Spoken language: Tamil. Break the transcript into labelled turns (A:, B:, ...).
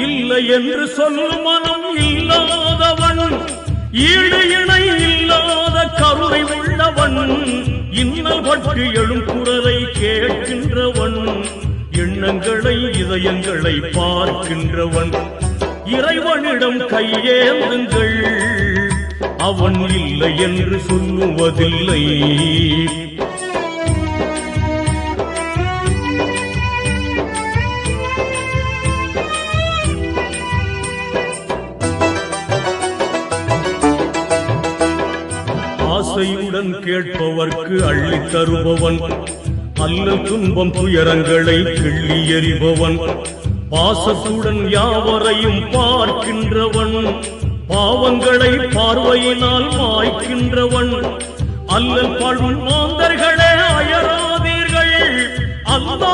A: இல்லை என்று சொல்லும் மனம் இல்லாதவன், ஈடு இணை இல்லாத கருணை உள்ளவன், இன்னல் பட்டு எழும் குரலை கேட்கின்றவன், எண்ணங்களை இதயங்களை பார்க்கின்றவன். இறைவனிடம் கையேந்துங்கள், அவன் இல்லை என்று சொல்லுவதில்லை. ஆசையுடன் கேட்பவர்க்கு அள்ளி தருபவன், அல்லல் துன்பம் துயரங்களை கிள்ளி எறிபவன், பாசத்துடன் யாவரையும் பார்க்கின்றவன், பாவங்களை பார்வையினால் மாய்க்கின்றவன், அல்லல் பாழும் மாந்தர்களே அயராதீர்கள், அல்லா